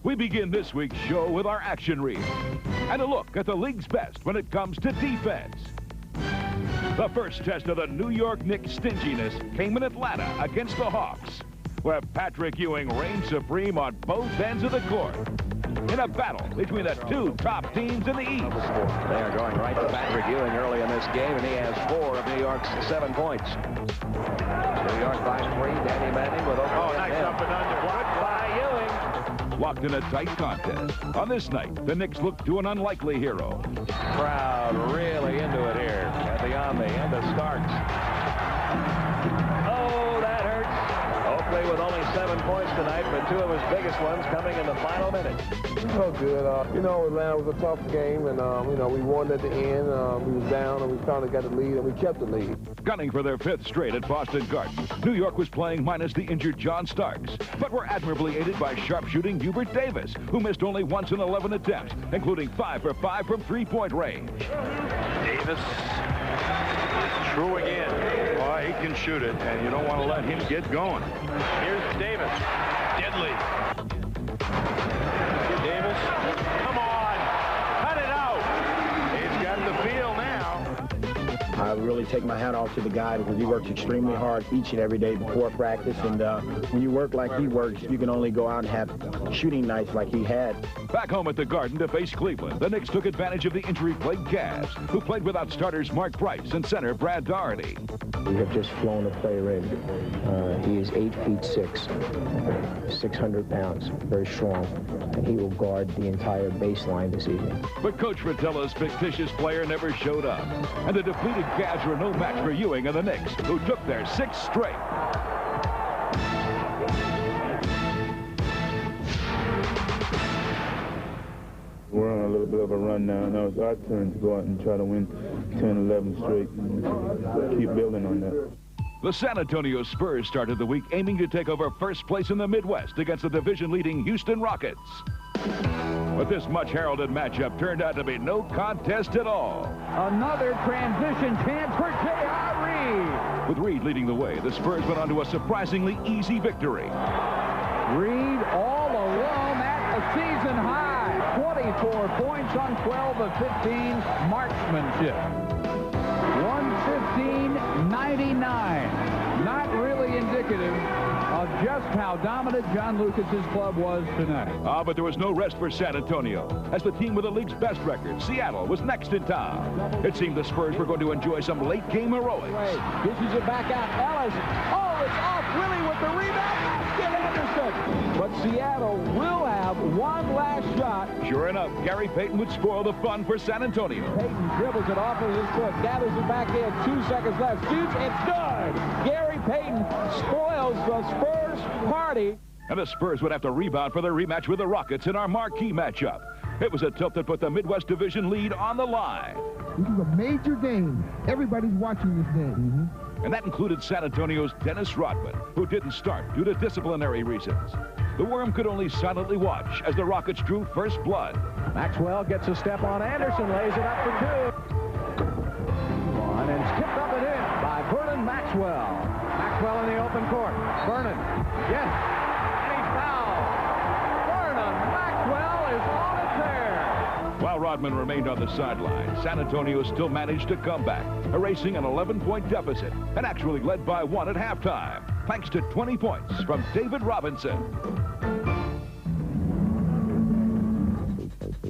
We begin this week's show with our action reel and a look at the league's best when it comes to defense. The first test of the New York Knicks' stinginess came in Atlanta against the Hawks, where Patrick Ewing reigned supreme on both ends of the court in a battle between the two top teams in the East. They are going right to Patrick Ewing early in this game, and he has 4 of New York's 7 points. New York by 3. Danny Manning with over nice up and under. Blocked by Ewing. Locked in a tight contest. On this night, the Knicks look to an unlikely hero. Crowd really into it here at the Omni and the Starks. Oh, that hurts. Oakley with only 7 points tonight, but 2 of his biggest ones coming in the final minute. It felt good. Atlanta was a tough game, and, we won at the end. We was down, and we finally got the lead, and we kept the lead. Gunning for their 5th straight at Boston Garden, New York was playing minus the injured John Starks, but were admirably aided by sharpshooting Hubert Davis, who missed only once in 11 attempts, including 5 for 5 from three-point range. Davis is true again. Oh, he can shoot it, and you don't want to let him get going. Here's Davis. Deadly. Davis. Come on. Cut it out. He's got the feel now. I really take my hat off to the guy because he works extremely hard each and every day before practice. And when you work like he works, you can only go out and have shooting nights like he had. Back home at the Garden to face Cleveland, the Knicks took advantage of the injury-plagued Cavs, who played without starters Mark Price and center Brad Daugherty. We have just flown a player in. He is 8'6", 600 pounds, very strong, and he will guard the entire baseline this evening. But Coach Fratello's fictitious player never showed up, and the depleted Cavs were no match for Ewing and the Knicks, who took their 6th straight. We're on a little bit of a run now. Now it's our turn to go out and try to win 10, 11 straight and keep building on that. The San Antonio Spurs started the week aiming to take over first place in the Midwest against the division-leading Houston Rockets. But this much-heralded matchup turned out to be no contest at all. Another transition chance for J.R. Reed. With Reed leading the way, the Spurs went on to a surprisingly easy victory. Reed all alone at a season high. 24 points on 12 of 15 marksmanship. 115-99. Not really indicative of just how dominant John Lucas's club was tonight. But there was no rest for San Antonio, as the team with the league's best record, Seattle, was next in town. It seemed the Spurs were going to enjoy some late-game heroics. Dishes it back out. Ellis. Oh, it's off Willie with the rebound. Basket, Anderson. But Seattle will have one last shot. Sure enough, Gary Payton would spoil the fun for San Antonio. Payton dribbles it off of his foot, gathers it back in, 2 seconds left, shoots, it's good! Gary Payton spoils the Spurs party. And the Spurs would have to rebound for their rematch with the Rockets in our marquee matchup. It was a tilt that put the Midwest Division lead on the line. This is a major game. Everybody's watching this game. And that included San Antonio's Dennis Rodman, who didn't start due to disciplinary reasons. The Worm could only silently watch as the Rockets drew first blood. Maxwell gets a step on Anderson, lays it up for 2. One, and it's tipped up and in by Vernon Maxwell. Maxwell in the open court. Vernon, yes, and he's fouled. Vernon Maxwell is on a tear. While Rodman remained on the sideline, San Antonio still managed to come back, erasing an 11-point deficit and actually led by 1 at halftime, thanks to 20 points from David Robinson.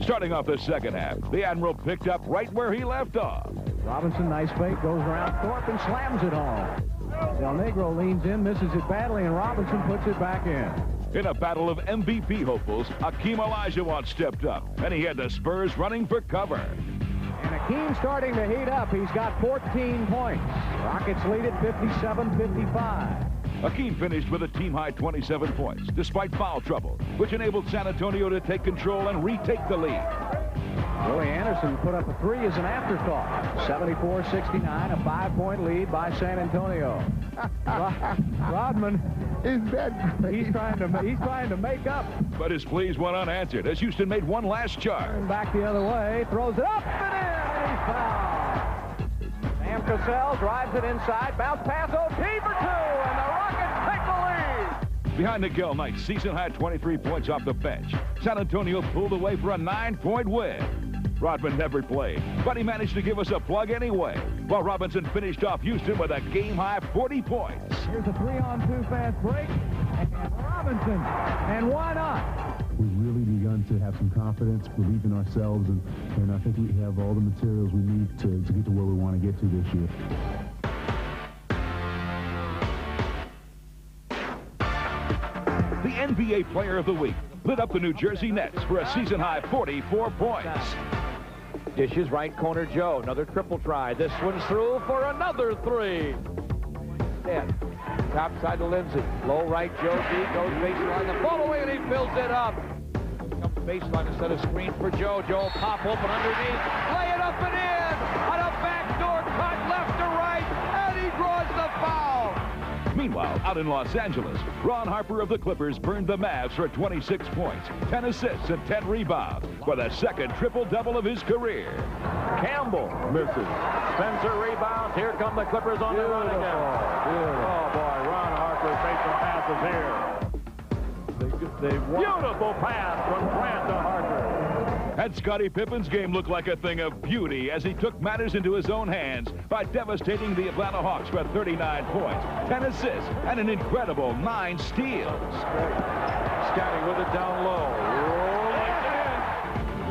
Starting off the second half, the Admiral picked up right where he left off. Robinson, nice fake, goes around Thorpe and slams it home. Del Negro leans in, misses it badly, and Robinson puts it back in. In a battle of MVP hopefuls, Hakeem Olajuwon stepped up, and he had the Spurs running for cover. And Hakeem starting to heat up. He's got 14 points. Rockets lead it 57-55. Hakeem finished with a team-high 27 points, despite foul trouble, which enabled San Antonio to take control and retake the lead. Willie Anderson put up a 3 as an afterthought. 74-69, a 5-point lead by San Antonio. Rodman, is that great? He's trying to make up. But his pleas went unanswered as Houston made one last charge. Turn back the other way, throws it up and in, and he's fouled. Sam Cassell drives it inside, bounce pass OT for 2, and the Rockets take the lead. Behind Miguel Knight's season-high 23 points off the bench, San Antonio pulled away for a 9-point win. Rodman never played, but he managed to give us a plug anyway, while Robinson finished off Houston with a game-high 40 points. Here's a 3-on-2 fast break, and Robinson, and why not? We've really begun to have some confidence, believe in ourselves, and I think we have all the materials we need to get to where we want to get to this year. The NBA Player of the Week lit up the New Jersey Nets for a season-high 44 points. Dishes right corner Joe. Another triple try. This one's through for another three. And top side to Lindsay. Low right Joe D goes baseline. The ball away and he fills it up. Comes baseline instead of screen for Joe. Joe pop open underneath. Lay it up and in. On a backdoor cut left to right. And he draws the foul. Meanwhile, out in Los Angeles, Ron Harper of the Clippers burned the Mavs for 26 points, 10 assists, and 10 rebounds for the second triple-double of his career. Campbell misses. Spencer rebounds. Here come the Clippers on the run again. Oh, boy, Ron Harper made some passes here. Beautiful pass from Grant to Harper. And Scottie Pippen's game looked like a thing of beauty as he took matters into his own hands by devastating the Atlanta Hawks for 39 points, 10 assists, and an incredible 9 steals. Scottie with it down low.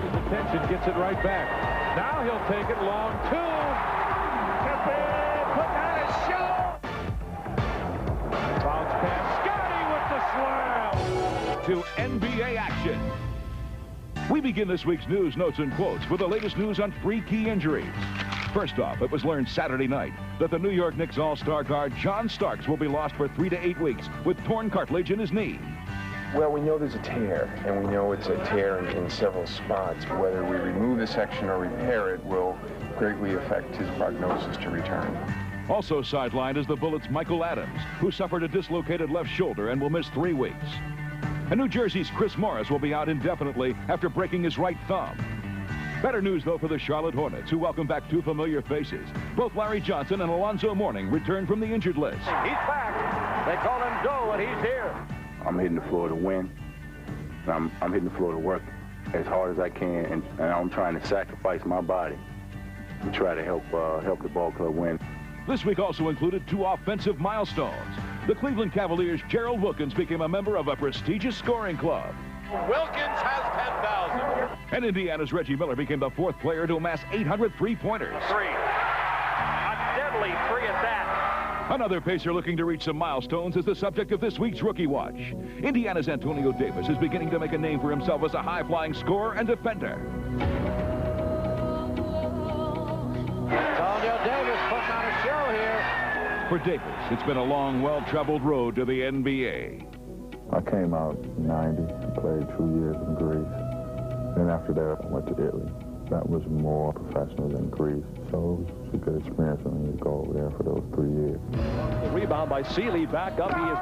His attention gets it right back. Now he'll take it long, two. Put down a shot. Bounce pass. Scottie with the slam. To NBA action. We begin this week's news, notes, and quotes with the latest news on 3 key injuries. First off, it was learned Saturday night that the New York Knicks all-star guard John Starks will be lost for 3 to 8 weeks with torn cartilage in his knee. Well, we know there's a tear, and we know it's a tear in several spots. Whether we remove the section or repair it will greatly affect his prognosis to return. Also sidelined is the Bullets' Michael Adams, who suffered a dislocated left shoulder and will miss 3 weeks. And New Jersey's Chris Morris will be out indefinitely after breaking his right thumb. Better news, though, for the Charlotte Hornets, who welcome back 2 familiar faces. Both Larry Johnson and Alonzo Mourning returned from the injured list. He's back. They call him Doe, and he's here. I'm hitting the floor to win. I'm hitting the floor to work as hard as I can, and I'm trying to sacrifice my body to try to help the ball club win. This week also included 2 offensive milestones. The Cleveland Cavaliers' Gerald Wilkins became a member of a prestigious scoring club. Wilkins has 10,000. And Indiana's Reggie Miller became the 4th player to amass 800 three-pointers. 3. A deadly 3 at that. Another Pacer looking to reach some milestones is the subject of this week's Rookie Watch. Indiana's Antonio Davis is beginning to make a name for himself as a high-flying scorer and defender. Antonio Davis putting on a show here. For Davis, it's been a long, well-traveled road to the NBA. I came out in '90, played 2 years in Greece. Then after that, I went to Italy. That was more professional than Greece, so it was a good experience for me to go over there for those 3 years. The rebound by Seeley, back up. He is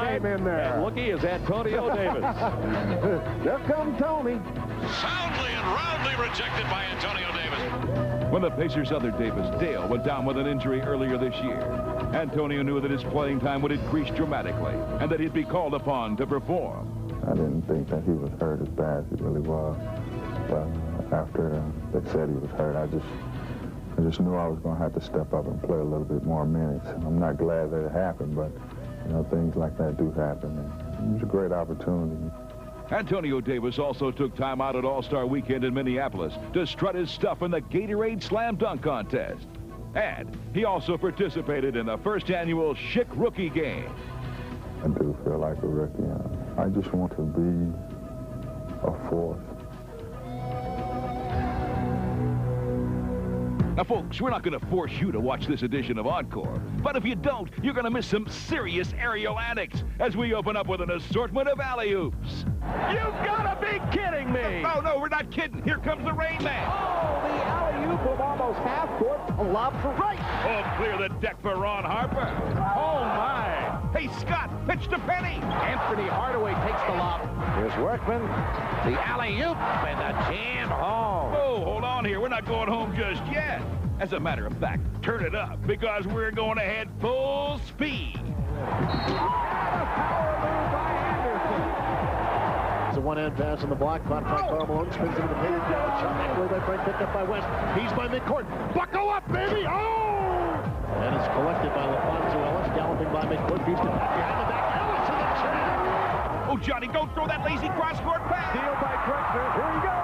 came in there. And looky is Antonio Davis. Here comes Tony. Soundly and roundly rejected by Antonio Davis. When the Pacers' other Davis, Dale, went down with an injury earlier this year, Antonio knew that his playing time would increase dramatically and that he'd be called upon to perform. I didn't think that he was hurt as bad as he really was. But after they said he was hurt, I just knew I was going to have to step up and play a little bit more minutes. I'm not glad that it happened, but you know, things like that do happen. And it was a great opportunity. Antonio Davis also took time out at All-Star Weekend in Minneapolis to strut his stuff in the Gatorade Slam Dunk Contest. And he also participated in the first annual Schick Rookie Game. I do feel like a rookie. I just want to be a force. Now, folks, we're not going to force you to watch this edition of Encore, but if you don't, you're going to miss some serious aerial antics as we open up with an assortment of alley-oops. You've got to be kidding me! No, we're not kidding. Here comes the Rain Man. Oh, the alley-oop from almost half court, a lob for right. Oh, clear the deck for Ron Harper. Oh, my. Hey, Scott, pitch to Penny. Anthony Hardaway takes the lob. Here's Workman, the alley-oop, and the jam home. Oh, hold on here. We're not going home just yet. As a matter of fact, turn it up because we're going ahead full speed. Power move a one-hand pass on the block. Caught by Karl Malone. Spins into the paint. Shot away by Frank. Picked up by West. He's by midcourt. Buckle up, baby! Oh! And it's collected by LaFonso Ellis. Galloping by midcourt. Beats it back behind the back. Ellis to the track! Oh, Johnny, don't throw that lazy cross-court pass! Steal by Drexler. Here he goes!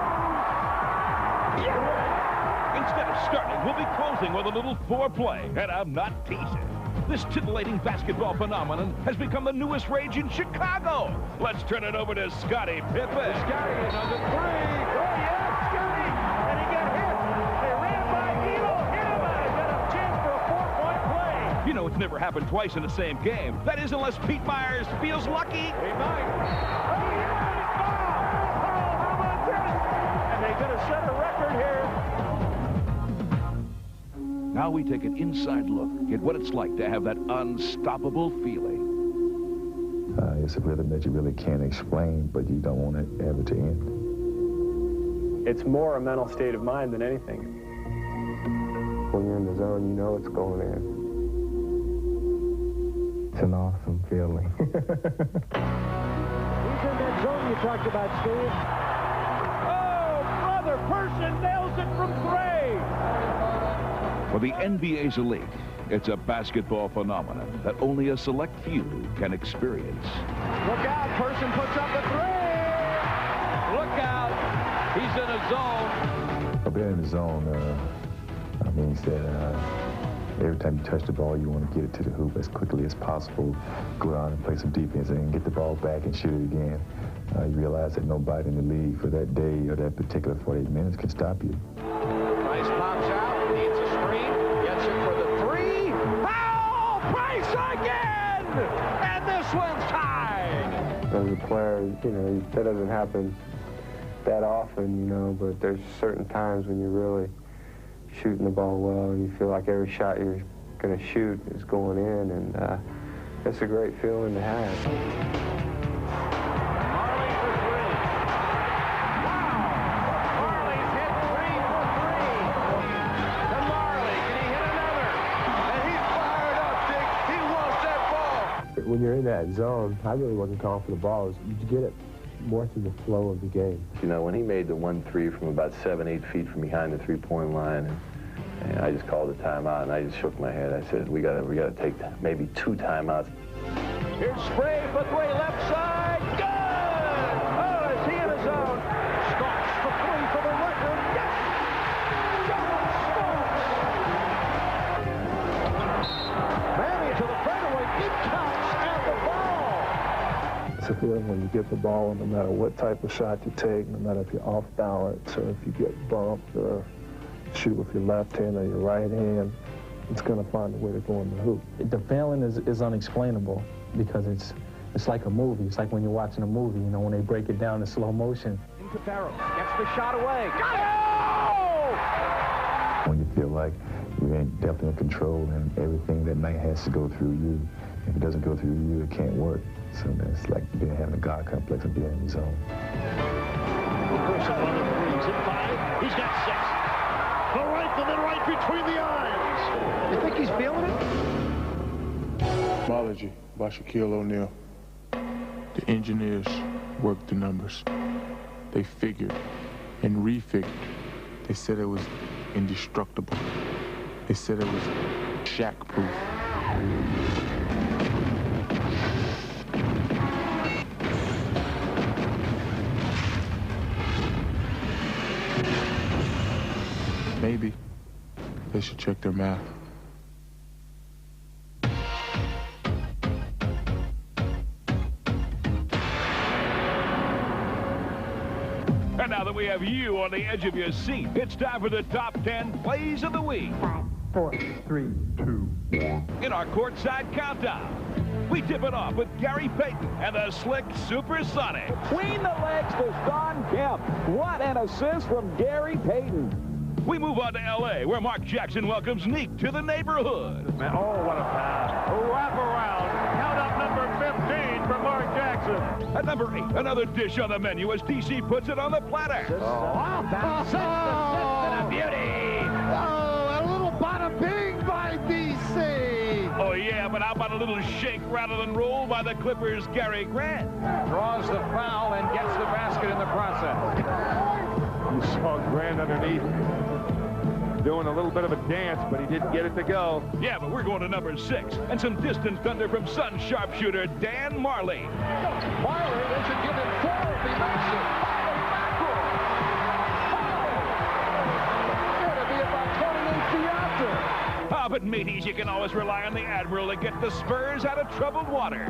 Instead of starting, we'll be closing with a little foreplay, and I'm not teasing. This titillating basketball phenomenon has become the newest rage in Chicago. Let's turn it over to Scottie Pippen. Scottie, another three. Oh, yeah, Scottie. And he got hit. They ran by Elo. Hit him out. Got a chance for a four-point play. You know it's never happened twice in the same game. That is, unless Pete Myers feels lucky. He might. Oh, yeah, foul. Oh, how about this? And they're going to set a record here. Now we take an inside look at what it's like to have that unstoppable feeling. It's a rhythm that you really can't explain, but you don't want it ever to end. It's more a mental state of mind than anything. When you're in the zone, you know it's going in. It's an awesome feeling. He's in that zone you talked about, Steve. Oh, brother, Person nails it from three. For the NBA's elite, it's a basketball phenomenon that only a select few can experience. Look out, Person puts up the three! Look out, he's in a zone. Being in the zone means that every time you touch the ball, you want to get it to the hoop as quickly as possible, go out and play some defense and get the ball back and shoot it again. You realize that nobody in the league for that day or that particular 48 minutes can stop you. Price pops out, needs a screen, gets it for the three. Oh, Price again! And this one's tied! As a player, you know, that doesn't happen that often, you know, but there's certain times when you're really shooting the ball well and you feel like every shot you're going to shoot is going in, and it's a great feeling to have. When you're in that zone, I really wasn't calling for the ball. You get it more through the flow of the game. You know, when he made the 1-3 from about 7-8 feet from behind the three-point line, and I just called a timeout, and I just shook my head. I said, we gotta take maybe 2 timeouts. Here's Spray for three, left side, good! Oh, is he in his zone? Starks for three for the record, yes! John Starks! Manny to the fadeaway, it counts, and the ball! It's a feeling when you get the ball, no matter what type of shot you take, no matter if you're off balance or if you get bumped or shoot with your left hand or your right hand, it's going to find a way to go in the hoop. The feeling is unexplainable because it's like a movie. It's like when you're watching a movie, you know, when they break it down in slow motion. Into Farrow, gets the shot away, got it! When you feel like you're definitely in control and everything that night has to go through you, if it doesn't go through you, it can't work. So that's like having a God complex and being in the zone. Person on the threes at 5. He's got 6. The right and then right between the eyes. You think he's feeling it? Homology by Shaquille O'Neal. The engineers worked the numbers. They figured and refigured. They said it was indestructible. They said it was Shaq-proof. Maybe they should check their math. And now that we have you on the edge of your seat, it's time for the top 10 plays of the week. 5, 4, 3, 2, 1. In our courtside countdown, we tip it off with Gary Payton and the slick SuperSonics. Between the legs to Don Kemp. What an assist from Gary Payton. We move on to L.A., where Mark Jackson welcomes Neek to the neighborhood. Man, oh, what a pass. Wrap around. Count up number 15 for Mark Jackson. At number 8, another dish on the menu as DC puts it on the platter. That's a beauty. Oh, a little bada bing by DC. Oh, yeah, but how about a little shake rather than roll by the Clippers' Gary Grant. Draws the foul and gets the basket in the process. You saw Grant underneath doing a little bit of a dance, but he didn't get it to go. Yeah, but we're going to number 6. And some distant thunder from Sun sharpshooter Dan Marley. Marley, they should give him 4 if he makes it. It'll be about 28 feet after. Ah, but mateys, you can always rely on the Admiral to get the Spurs out of troubled waters.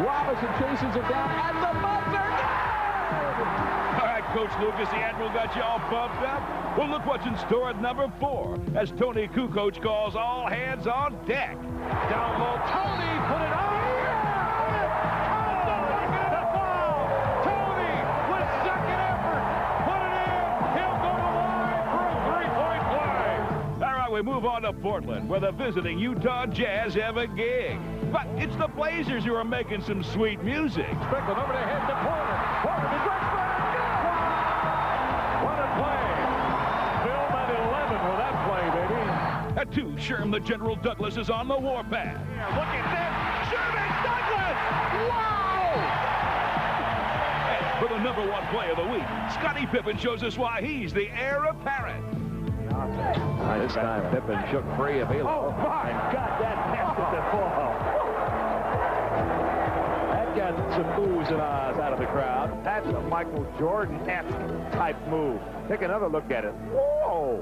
Robinson chases it down, and the buzzer. All right, Coach Lucas, the Admiral got you all bumped up. Well, look what's in store at number 4, as Tony Kukoc calls all hands on deck. Down low, Tony put it on. The foul. Tony with second effort. Put it in. He'll go to line for a 3-point play. All right, we move on to Portland, where the visiting Utah Jazz have a gig. But it's the Blazers who are making some sweet music. Strickland over the head to Porter. Porter to Drexler. What a play. Film at 11 with that play, baby. At 2, Sherm the General Douglas is on the warpath. Look at this. Sherman Douglas. Wow. And for the number 1 play of the week, Scottie Pippen shows us why he's the heir apparent. This time Pippen shook free of Elo. Oh, my God, that nested the ball. That got some oohs and ahs out of the crowd. That's a Michael Jordan-esque type move. Take another look at it. Whoa!